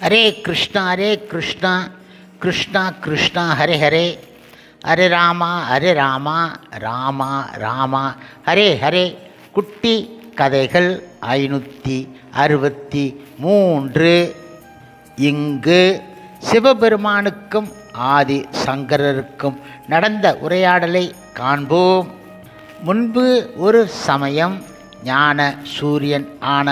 ஹரே கிருஷ்ணா கிருஷ்ணா கிருஷ்ணா ஹரே ஹரே ஹரே ராமா ராமா ராமா ஹரே ஹரே. குட்டி கதைகள் 563. இங்கு சிவபெருமானுக்கும் ஆதி சங்கரருக்கும் நடந்த உரையாடலை காண்போம். முன்பு ஒரு சமயம் ஞான சூரியன் ஆன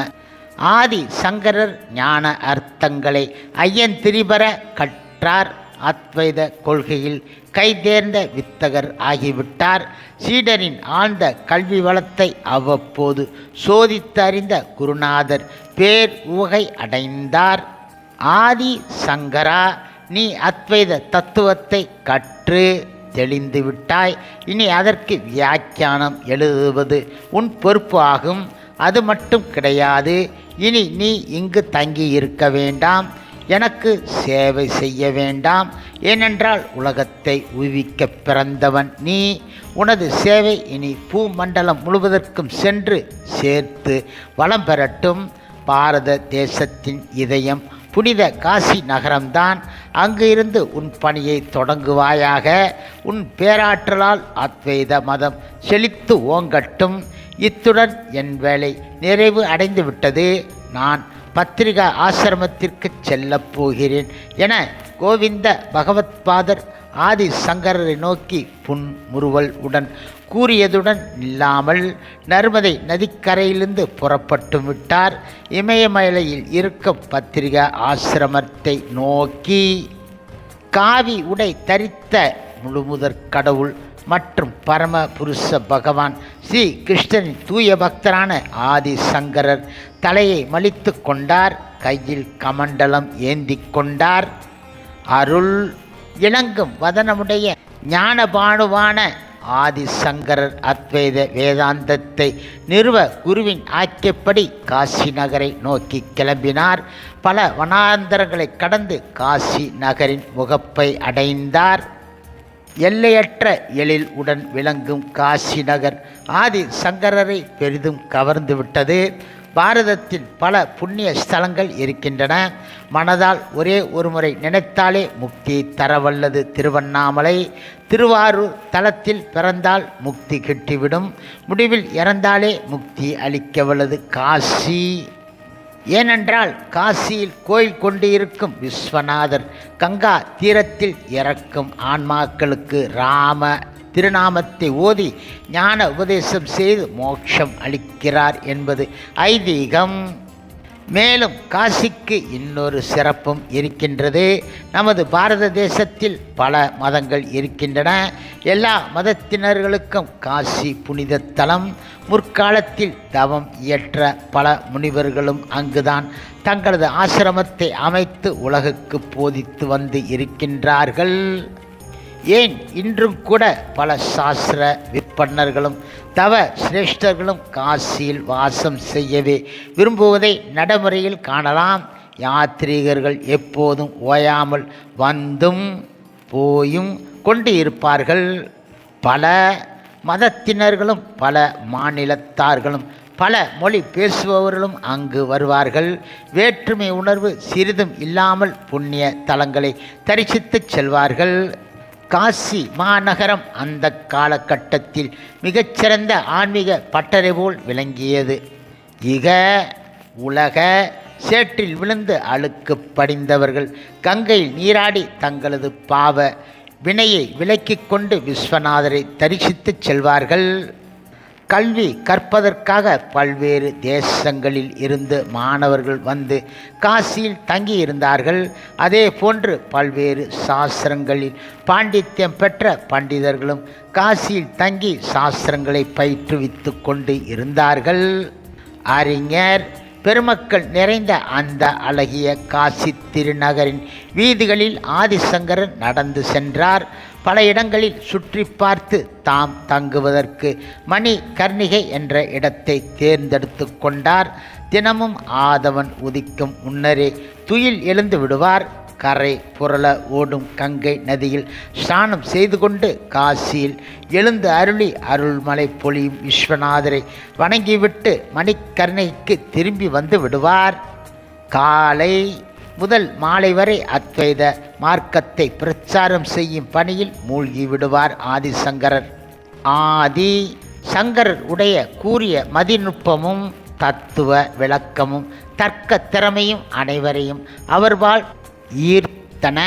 ஆதி சங்கரர் ஞான அர்த்தங்களை ஐயந்திரிபர கற்றார். அத்வைத கொள்கையில் கைதேர்ந்த வித்தகர் ஆகிவிட்டார். சீடரின் ஆழ்ந்த கல்வி வளத்தை அவ்வப்போது சோதித்தறிந்த குருநாதர் பேர் உவகை அடைந்தார். ஆதி சங்கரா, நீ அத்வைத தத்துவத்தை கற்று தெளிந்து விட்டாய். இனி அதற்கு வியாக்கியானம் எழுதுவது உன் பொறுப்பு ஆகும். அது மட்டும் கிடையாது, இனி நீ இங்கு தங்கி இருக்க வேண்டாம், எனக்கு சேவை செய்ய வேண்டாம். ஏனென்றால் உலகத்தை உய்விக்க பிறந்தவன் நீ. உனது சேவை இனி பூமண்டலம் முழுவதற்கும் சென்று சேர்த்து வளம் பெறட்டும். பாரத தேசத்தின் இதயம் புனித காசி நகரம்தான். அங்கு இருந்து உன் பணியை தொடங்குவாயாக. உன் பேராற்றலால் அத்வைத மதம் செழித்து ஓங்கட்டும். இத்துடன் என் வேலை நிறைவு அடைந்து விட்டது. நான் பத்திரிகா ஆசிரமத்திற்கு செல்லப் போகிறேன் என கோவிந்த பகவத்பாதர் ஆதி சங்கரரை நோக்கி புன்முறுவல் உடன் கூறியதுடன் இல்லாமல் நர்மதை நதிக்கரையிலிருந்து புறப்பட்டு விட்டார். இமயமலையில் இருக்கும் பத்திரிகா ஆசிரமத்தை நோக்கி. காவி உடை தரித்த முழுமுதற் கடவுள் மற்றும் பரம புருஷ பகவான் ஸ்ரீ கிருஷ்ணனின் தூய பக்தரான ஆதி சங்கரர் தலையை மலித்து கொண்டார். கையில் கமண்டலம் ஏந்தி கொண்டார். அருள் இளங்கும் வதனமுடைய ஞானபானுவான ஆதி சங்கரர் அத்வைத வேதாந்தத்தை நிறுவ குருவின் ஆக்கியப்படி காசி நகரை நோக்கி கிளம்பினார். பல வனாந்தரங்களை கடந்து காசி நகரின் முகப்பை அடைந்தார். எல்லையற்ற எழில் உடன் விளங்கும் காசி நகர் ஆதி சங்கரரை பெரிதும் கவர்ந்து விட்டது. பாரதத்தில் பல புண்ணிய ஸ்தலங்கள் இருக்கின்றன. மனதால் ஒரே ஒரு முறை நினைத்தாலே முக்தியை தரவல்லது திருவண்ணாமலை. திருவாரூர் தலத்தில் பிறந்தால் முக்தி கிட்டிவிடும். முடிவில் இறந்தாலே முக்தி அளிக்க வல்லது காசி. ஏனென்றால் காசியில் கோயில் கொண்டு இருக்கும் விஸ்வநாதர் கங்கா தீரத்தில் இறக்கும் ஆன்மாக்களுக்கு ராம திருநாமத்தை ஓதி ஞான உபதேசம் செய்து மோட்சம் அளிக்கிறார் என்பது ஐதீகம். மேலும் காசிக்கு இன்னொரு சிறப்பும் இருக்கின்றது. நமது பாரத தேசத்தில் பல மதங்கள் இருக்கின்றன. எல்லா மதத்தினர்களுக்கும் காசி புனித தலம். முற்காலத்தில் தவம் இயற்ற பல முனிவர்களும் அங்குதான் தங்களது ஆசிரமத்தை அமைத்து உலகுக்கு போதித்து வந்து இருக்கின்றார்கள். ஏன் இன்றும் கூட பல சாஸ்திர விற்பன்னர்களும் தவ சிரேஷ்டர்களும் காசியில் வாசம் செய்யவே விரும்புவதை நடைமுறையில் காணலாம். யாத்ரீகர்கள் எப்போதும் ஓயாமல் வந்தும் போயும் கொண்டு இருப்பார்கள். பல மதத்தினர்களும் பல மாநிலத்தார்களும் பல மொழி பேசுபவர்களும் அங்கு வருவார்கள். வேற்றுமை உணர்வு சிறிதும் இல்லாமல் புண்ணிய தலங்களை தரிசித்து செல்வார்கள். காசி மாநகரம் அந்த காலகட்டத்தில் மிகச்சிறந்த ஆன்மீக பட்டறை போல் விளங்கியது. இக உலக சேற்றில் விழுந்து அழுக்கு படிந்தவர்கள் கங்கையில் நீராடி தங்களது பாவ வினையை விலக்கிக் கொண்டு விஸ்வநாதரை தரிசித்து செல்வார்கள். கல்வி கற்பதற்காக பல்வேறு தேசங்களில் இருந்து மாணவர்கள் வந்து காசியில் தங்கியிருந்தார்கள். அதே போன்று பல்வேறு சாஸ்திரங்களில் பாண்டித்யம் பெற்ற பண்டிதர்களும் காசியில் தங்கி சாஸ்திரங்களை பயிற்றுவித்து கொண்டு இருந்தார்கள். அறிஞர் பெருமக்கள் நிறைந்த அந்த அழகிய காசி திருநகரின் வீதிகளில் ஆதிசங்கரர் நடந்து சென்றார். பல இடங்களில் சுற்றி பார்த்து தாம் தங்குவதற்கு மணி கர்ணிகை என்ற இடத்தை தேர்ந்தெடுத்து கொண்டார். தினமும் ஆதவன் உதிக்கும் முன்னரே துயில் எழுந்து விடுவார். கரை புரள ஓடும் கங்கை நதியில் ஸ்நானம் செய்து கொண்டு காசியில் எழுந்து அருளி அருள்மலை பொழியும் விஸ்வநாதரை வணங்கிவிட்டு மணிக்கர்ணைக்கு திரும்பி வந்து விடுவார். காலை முதல் மாலை வரை அத்வைத மார்க்கத்தை பிரச்சாரம் செய்யும் பணியில் மூழ்கி விடுவார் ஆதிசங்கரர். ஆதி சங்கரர் உடைய கூறிய மதிநுட்பமும் தத்துவ விளக்கமும் தர்க்க திறமையும் அனைவரையும் அவர்பால் ஈர்த்தன.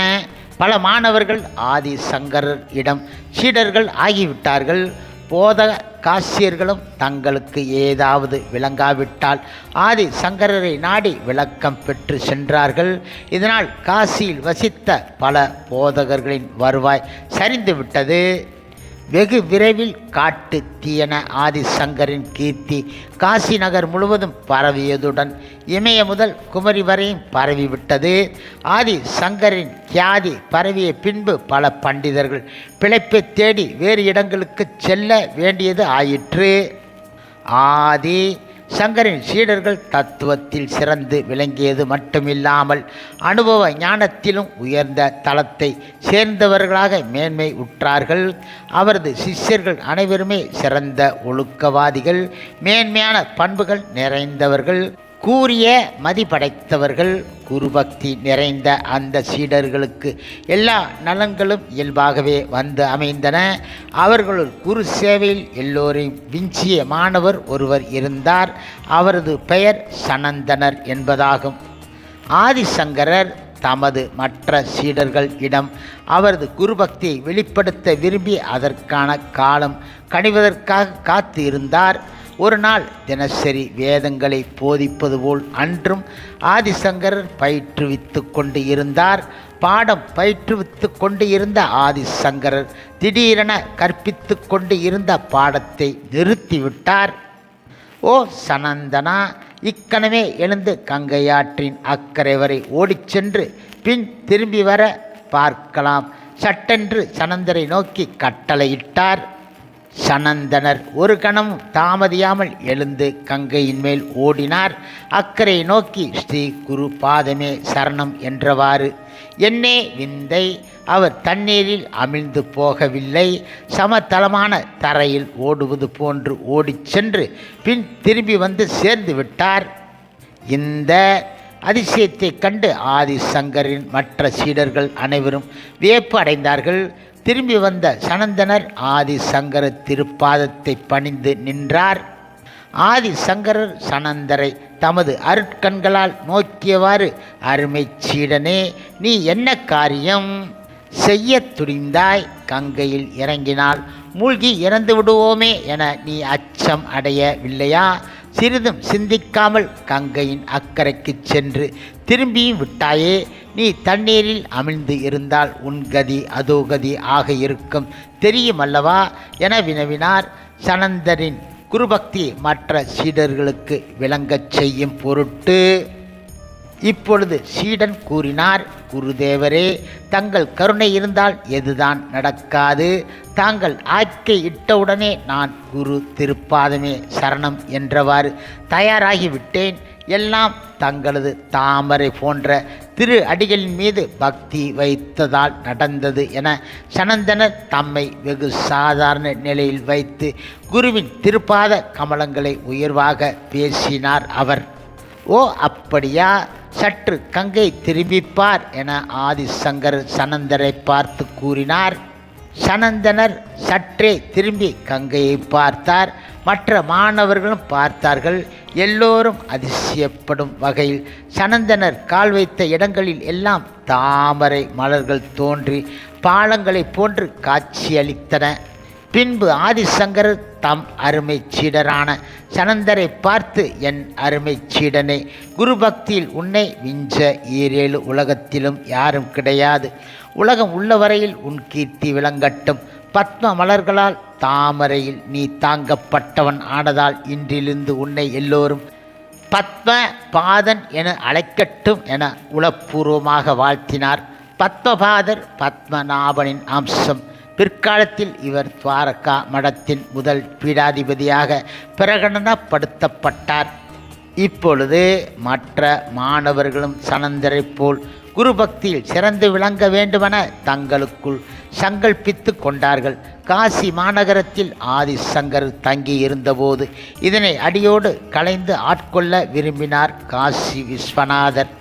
பல மாணவர்கள் ஆதி சங்கரர் இடம் சீடர்கள் ஆகிவிட்டார்கள். போதக காசியர்களும் தங்களுக்கு ஏதாவது விளங்காவிட்டால் ஆதி சங்கரரை நாடி விளக்கம் பெற்று சென்றார்கள். இதனால் காசியில் வசித்த பல போதகர்களின் வருவாய் சரிந்துவிட்டது. வெகு விரைவில் காட்டு தீயன ஆதிசங்கரின் கீர்த்தி காசி நகர் முழுவதும் பரவியதுடன் இமய முதல் குமரி வரையும் பரவிவிட்டது. ஆதி சங்கரின் கியாதி பரவிய பின்பு பல பண்டிதர்கள் பிழைப்பை தேடி வேறு இடங்களுக்கு செல்ல வேண்டியது ஆயிற்று. ஆதி சங்கரின் சீடர்கள் தத்துவத்தில் சிறந்து விளங்கியது மட்டுமில்லாமல் அனுபவ ஞானத்திலும் உயர்ந்த தளத்தை சேர்ந்தவர்களாக மேன்மை உற்றார்கள். அவரது சிஷ்யர்கள் அனைவருமே சிறந்த ஒழுக்கவாதிகள், மேன்மையான பண்புகள் நிறைந்தவர்கள், கூரிய மதிப்படைத்தவர்கள். குருபக்தி நிறைந்த அந்த சீடர்களுக்கு எல்லா நலன்களும் இயல்பாகவே வந்து அமைந்தன. அவர்களுள் குரு சேவையில் எல்லோரையும் விஞ்சிய மாணவர் ஒருவர் இருந்தார். அவரது பெயர் சனந்தனர் என்பதாகும். ஆதிசங்கரர் தமது மற்ற சீடர்கள் இடம் அவரது குருபக்தியை வெளிப்படுத்த விரும்பி அதற்கான காலம் கணிவதற்காக காத்து இருந்தார். ஒரு நாள் தினசரி வேதங்களை போதிப்பது போல் அன்றும் ஆதிசங்கரர் பயிற்றுவித்து கொண்டு இருந்தார். பாடம் பயிற்றுவித்து கொண்டு இருந்த ஆதிசங்கரர் திடீரென கற்பித்து கொண்டு இருந்த பாடத்தை நிறுத்திவிட்டார். ஓ சனந்தனா, இக்கணமே எழுந்து கங்கையாற்றின் அக்கறை வரை ஓடிச் சென்று பின் திரும்பி வர பார்க்கலாம் சட்டென்று சனந்தரை நோக்கி கட்டளையிட்டார். சனந்தனர் ஒரு கணமும் தாமதியாமல் எழுந்து கங்கையின் மேல் ஓடினார். அக்கறை நோக்கி ஸ்ரீ குரு பாதமே சரணம் என்றவாறு. என்னே விந்தை, அவர் தண்ணீரில் அமிழ்ந்து போகவில்லை. சமதளமான தரையில் ஓடுவது போன்று ஓடிச் சென்று பின் திரும்பி வந்து சேர்ந்து விட்டார். இந்த அதிசயத்தை கண்டு ஆதிசங்கரின் மற்ற சீடர்கள் அனைவரும் வியப்பு அடைந்தார்கள். திரும்பி வந்த சனந்தனர் ஆதிசங்கர திருப்பாதத்தை பணிந்து நின்றார். ஆதிசங்கரர் சனந்தரை தமது அருட்கண்களால் நோக்கியவாறு, அருமை சீடனே, நீ என்ன காரியம் செய்ய துணிந்தாய்? கங்கையில் இறங்கினால் மூழ்கி இறந்து விடுவோமே என நீ அச்சம் அடையவில்லையா? சிறிதும் சிந்திக்காமல் கங்கையின் அக்கறைக்கு சென்று திரும்பியும் விட்டாயே. நீ தண்ணீரில் அமிழ்ந்து இருந்தால் உன் கதி அதோ கதி ஆக இருக்கும் தெரியுமல்லவா என வினவினார். சனந்தரின் குருபக்தி மற்ற சீடர்களுக்கு விளங்கச் செய்யும் பொருட்டு இப்பொழுது சீடன் கூறினார், குருதேவரே, தங்கள் கருணை இருந்தால் எதுதான் நடக்காது. தாங்கள் ஆக்கை இட்டவுடனே நான் குரு திருப்பாதமே சரணம் என்றவாறு தயாராகிவிட்டேன். எல்லாம் தங்களது தாமரை போன்ற திரு அடிகளின் மீது பக்தி வைத்ததால் நடந்தது என சனந்தனர் தம்மை வெகு சாதாரண நிலையில் வைத்து குருவின் திருப்பாத கமலங்களை உயர்வாக பேசினார் அவர். ஓ அப்படியா, சற்று கங்கை திரும்பிப்பார் என ஆதிசங்கர் சனந்தரை பார்த்து கூறினார். சனந்தனர் சற்றே திரும்பி கங்கையை பார்த்தார். மற்ற மாணவர்களும் பார்த்தார்கள். எல்லோரும் அதிசயப்படும் வகையில் சனந்தனர் கால் வைத்த இடங்களில் எல்லாம் தாமரை மலர்கள் தோன்றி பாலங்களை போன்று காட்சியளித்தன. பின்பு ஆதிசங்கரர் தம் அருமை சீடரான சனந்தரை பார்த்து, என் அருமை சீடனே, குரு பக்தியில் உன்னை விஞ்ச ஈரேழு உலகத்திலும் யாரும் கிடையாது. உலகம் உள்ளவரையில் உன் கீர்த்தி விளங்கட்டும். பத்ம மலர்களால் தாமரையில் நீ தாங்கப்பட்டவன் ஆனதால் இன்றிலிருந்து உன்னை எல்லோரும் பத்ம பாதன் என அழைக்கட்டும் என உளப்பூர்வமாக வாழ்த்தினார். பத்மபாதர் பத்மநாபனின் அம்சம். பிற்காலத்தில் இவர் துவாரகா மடத்தின் முதல் பீடாதிபதியாக பிரகடனப்படுத்தப்பட்டார். இப்பொழுது மற்ற மாணவர்களும் சனந்தரை போல் குரு பக்தியில் சிறந்து விளங்க வேண்டுமென தங்களுக்குள் சங்கல்பித்து கொண்டார்கள். காசி மாநகரத்தில் ஆதிசங்கர் தங்கி இருந்தபோது இதனை அடியோடு களைந்து ஆட்கொள்ள விரும்பினார் காசி விஸ்வநாதர்.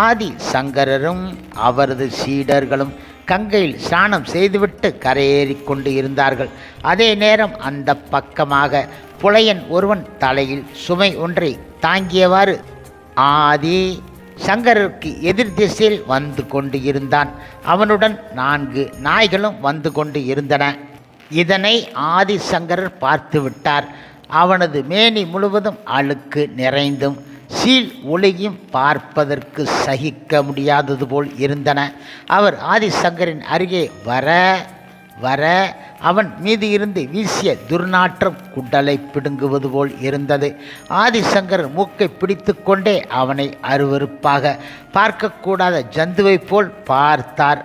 ஆதி சங்கரரும் அவரது சீடர்களும் கங்கையில் ஸ்நானம் செய்துவிட்டு கரையேறி கொண்டு இருந்தார்கள். அதே நேரம் அந்த பக்கமாக புலையன் ஒருவன் தலையில் சுமை ஒன்றை தாங்கியவாறு ஆதி சங்கரருக்கு எதிர் திசையில் வந்து கொண்டு இருந்தான். அவனுடன் 4 நாய்களும் வந்து கொண்டு இருந்தன. இதனை ஆதிசங்கரர் பார்த்து விட்டார். அவனது மேனி முழுவதும் அழுக்கு நிறைந்தும் சீல் ஒளியும் பார்ப்பதற்கு சகிக்க முடியாதது போல் இருந்தன. அவர் ஆதிசங்கரின் அருகே வர அவன் மீது இருந்து வீசிய துர்நாற்றம் குண்டலை பிடுங்குவது போல் இருந்தது. ஆதிசங்கர் மூக்கை பிடித்து கொண்டே அவனை அருவருப்பாக பார்க்கக்கூடாத ஜந்துவை போல் பார்த்தார்.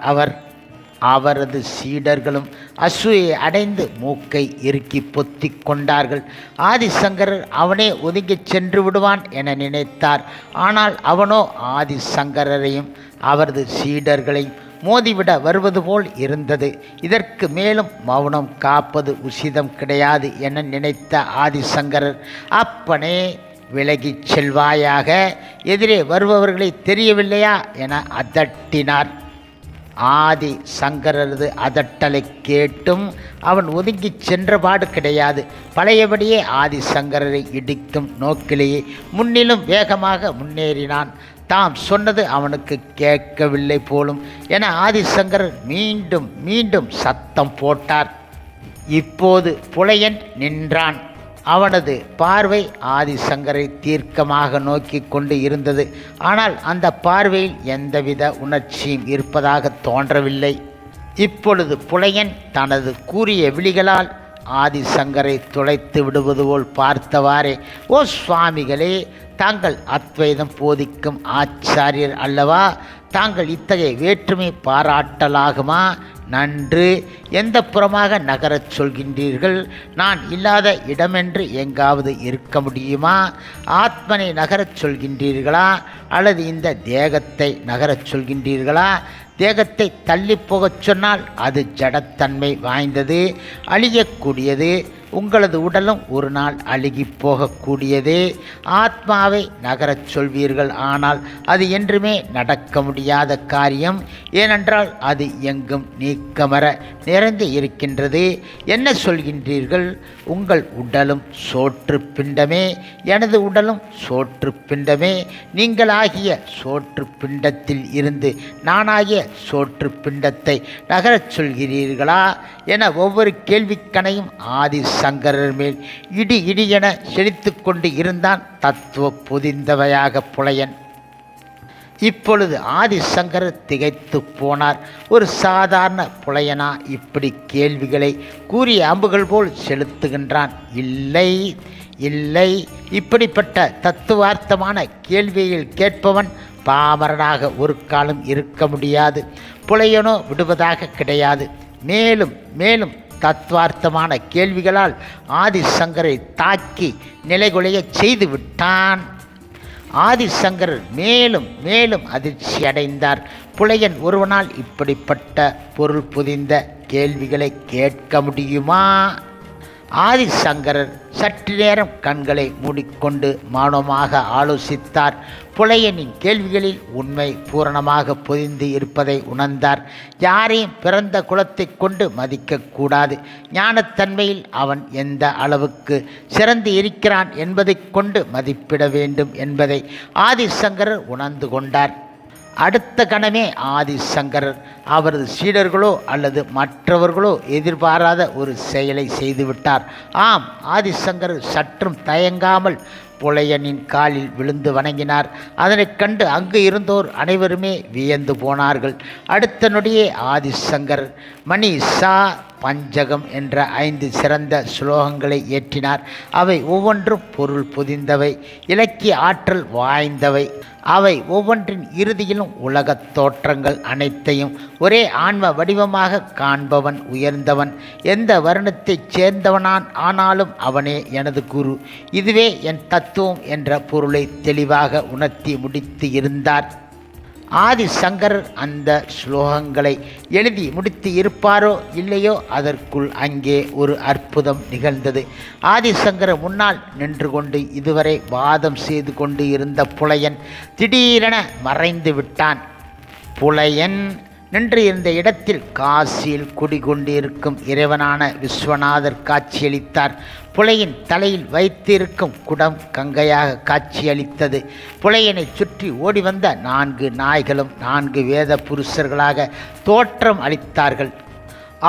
அவரது சீடர்களும் அசூயை அடைந்து மூக்கை இறுக்கி பொத்தி கொண்டார்கள். ஆதிசங்கரர் அவனே ஒதுங்கிச் சென்று விடுவான் என நினைத்தார். ஆனால் அவனோ ஆதிசங்கரரையும் அவரது சீடர்களையும் மோதிவிட வருவது போல் இருந்தது. இதற்கு மேலும் மௌனம் காப்பது உசிதம் கிடையாது என நினைத்த ஆதிசங்கரர், அப்பனே விலகிச் செல்வாயாக, எதிரே வருபவர்களை தெரியவில்லையா என அதட்டினார். ஆதி சங்கரரது அதட்டலை கேட்டும் அவன் ஒதுங்கிச் சென்றபாடு கிடையாது. பழையபடியே ஆதிசங்கரரை இடிக்கும் நோக்கிலேயே முன்னிலும் வேகமாக முன்னேறினான். தாம் சொன்னது அவனுக்கு கேட்கவில்லை போலும் என ஆதிசங்கரர் மீண்டும் மீண்டும் சத்தம் போட்டார். இப்போது புலையன் நின்றான். அவனது பார்வை ஆதிசங்கரை தீர்க்கமாக நோக்கி கொண்டு இருந்தது. ஆனால் அந்த பார்வையில் எந்தவித உணர்ச்சியும் இருப்பதாக தோன்றவில்லை. இப்பொழுது புலையன் தனது கூரிய விழிகளால் ஆதிசங்கரை துளைத்து விடுவது போல் பார்த்தவாறே, ஓ சுவாமிகளே, தாங்கள் அத்வைதம் போதிக்கும் ஆச்சாரியர் அல்லவா? தாங்கள் இத்தகைய வேற்றுமை பாராட்டலாகுமா? நன்று. எந்த புறமாக நகரச் சொல்கின்றீர்கள்? நான் இல்லாத இடமென்று எங்காவது இருக்க முடியுமா? ஆத்மனை நகரச் சொல்கின்றீர்களா அல்லது இந்த தேகத்தை நகரச் சொல்கின்றீர்களா? தேகத்தை தள்ளி போகச் சொன்னால் அது ஜடத்தன்மை வாய்ந்தது, அழியக்கூடியது. உங்களது உடலும் ஒரு நாள் அழுகி போகக்கூடியது. ஆத்மாவை நகரச் சொல்வீர்கள், ஆனால் அது என்றுமே நடக்க முடியாத காரியம். ஏனென்றால் அது எங்கும் நீக்கமர நிறைந்து இருக்கின்றது. என்ன சொல்கின்றீர்கள்? உங்கள் உடலும் சோற்று பிண்டமே, எனது உடலும் சோற்று பிண்டமே. நீங்களாகிய சோற்று பிண்டத்தில் இருந்து நானாகிய சோற்று பிண்டத்தை நகரச் சொல்கிறீர்களா என ஒவ்வொரு கேள்விக்கணையும் ஆதிசங்கரர் மேல் இடி இடி என செழித்து கொண்டு இருந்தான் தத்துவ பொதிந்தவையாக புலையன். இப்பொழுது ஆதிசங்கரர் திகைத்து போனார். ஒரு சாதாரண புலையனா இப்படி கேள்விகளை கூறிய அம்புகள் போல் செலுத்துகின்றான்? இல்லை இல்லை, இப்படிப்பட்ட தத்துவார்த்தமான கேள்வியில் கேட்பவன் பாமரனாக ஒரு காலம் இருக்க முடியாது. புலையனோ விடுவதாக கிடையாது. மேலும் மேலும் தத்துவார்த்தமான கேள்விகளால் ஆதிசங்கரை தாக்கி நிலைகுலைய செய்து விட்டான். ஆதிசங்கரர் மேலும் மேலும் அதிர்ச்சி அடைந்தார். புலையன் ஒருவனால் இப்படிப்பட்ட பொருள் புதிந்த கேள்விகளை கேட்க முடியுமா? ஆதிசங்கரர் சற்று நேரம் கண்களை மூடிக்கொண்டு மௌனமாக ஆலோசித்தார். புலையனின் கேள்விகளில் உண்மை பூரணமாக பொதிந்து இருப்பதை உணர்ந்தார். யாரையும் பிறந்த குலத்தை கொண்டு மதிக்கக்கூடாது. ஞானத்தன்மையில் அவன் எந்த அளவுக்கு சிறந்து இருக்கிறான் என்பதை கொண்டு மதிப்பிட வேண்டும் என்பதை ஆதிசங்கரர் உணர்ந்து கொண்டார். அடுத்த கணமே ஆதிசங்கரர் அவரது சீடர்களோ அல்லது மற்றவர்களோ எதிர்பாராத ஒரு செயலை செய்துவிட்டார். ஆம், ஆதிசங்கரர் சற்றும் தயங்காமல் புலையனின் காலில் விழுந்து வணங்கினார். அதனைக் கண்டு அங்கு இருந்தோர் அனைவருமே வியந்து போனார்கள். அடுத்த நொடியே ஆதிசங்கரர் மணிசா பஞ்சகம் என்ற 5 சிறந்த ஸ்லோகங்களை இயற்றினார். அவை ஒவ்வொன்றும் பொருள் பொதிந்தவை, இலக்கிய ஆற்றல் வாய்ந்தவை. அவை ஒவ்வொன்றின் இறுதியிலும் உலகத் தோற்றங்கள் அனைத்தையும் ஒரே ஆன்ம வடிவமாக காண்பவன் உயர்ந்தவன். எந்த வருணத்தைச் சேர்ந்தவனான் ஆனாலும் அவனே எனது குரு, இதுவே என் தத்துவம் என்ற பொருளை தெளிவாக உணர்த்தி முடித்து இருந்தார். ஆதிசங்கரர் அந்த ஸ்லோகங்களை எழுதி முடித்து இருப்பாரோ இல்லையோ, அதற்குள் அங்கே ஒரு அற்புதம் நிகழ்ந்தது. ஆதிசங்கரர் முன்னால் நின்று கொண்டு இதுவரை வாதம் செய்து கொண்டு இருந்த புலையன் திடீரென மறைந்து விட்டான். புலையன் நின்று இருந்த இடத்தில் காசியில் குடிகொண்டிருக்கும் இறைவனான விஸ்வநாதர் காட்சியளித்தார். புலையின் தலையில் வைத்திருக்கும் குடம் கங்கையாக காட்சியளித்தது. புலையனை சுற்றி ஓடி வந்த 4 நாய்களும் 4 வேத புருஷர்களாக தோற்றம் அளித்தார்கள்.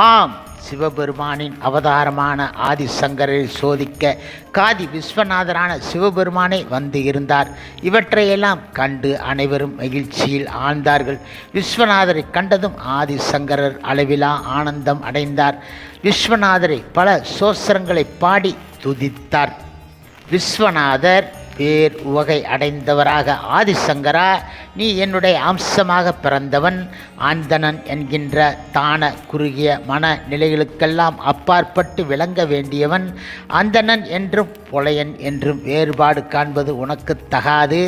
ஆம், சிவபெருமானின் அவதாரமான ஆதிசங்கரை சோதிக்க காதி விஸ்வநாதரான சிவபெருமானே வந்து இருந்தார். இவற்றையெல்லாம் கண்டு அனைவரும் மகிழ்ச்சியில் ஆழ்ந்தார்கள். விஸ்வநாதரை கண்டதும் ஆதிசங்கரர் அளவிலா ஆனந்தம் அடைந்தார். விஸ்வநாதரை பல சோஸ்திரங்களை பாடி துதித்தார். விஸ்வநாதர் பேர் உவகை அடைந்தவராக, ஆதிசங்கரா, நீ என்னுடைய அம்சமாக பிறந்தவன், ஆந்தனன் என்கின்ற தான குறுகிய மன நிலைகளுக்கெல்லாம் அப்பாற்பட்டு விளங்க வேண்டியவன். ஆந்தனன் என்றும் புலையன் என்றும் வேறுபாடு காண்பது உனக்கு தகாது.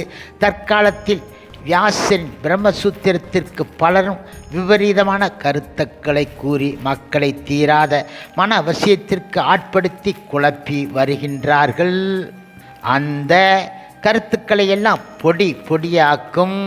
தற்காலத்தில் வியாசரின் பிரம்மசூத்திரத்திற்கு பலரும் விபரீதமான கருத்துக்களை கூறி மக்களை தீராத மன அவசியத்திற்கு ஆட்படுத்தி குழப்பி வருகின்றார்கள். அந்த கருத்துக்களை எல்லாம் பொடி பொடியாக்கும்.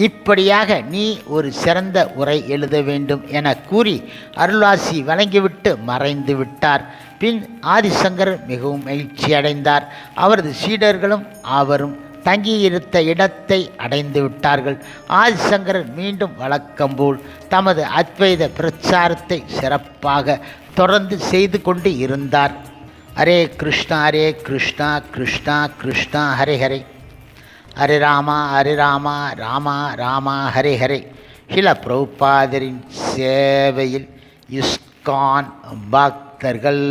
இப்படியாக நீ ஒரு சிறந்த உரை எழுத வேண்டும் என கூறி அருளாசி வழங்கிவிட்டு மறைந்து விட்டார். பின் ஆதிசங்கரர் மிகவும் மகிழ்ச்சி அடைந்தார். அவரது சீடர்களும் அவரும் தங்கியிருந்த இடத்தை அடைந்து விட்டார்கள். ஆதிசங்கரர் மீண்டும் வழக்கம்போல் தமது அத்வைத பிரச்சாரத்தை சிறப்பாக தொடர்ந்து செய்து கொண்டு இருந்தார். ஹரே கிருஷ்ணா கிருஷ்ணா கிருஷ்ணா ஹரே ஹரே, ஹரே ராமா ராமா ராமா ஹரே ஹரே. ஷில பிரபுபாதரின் சேவையில் இஸ்கான் பக்தர்கள்.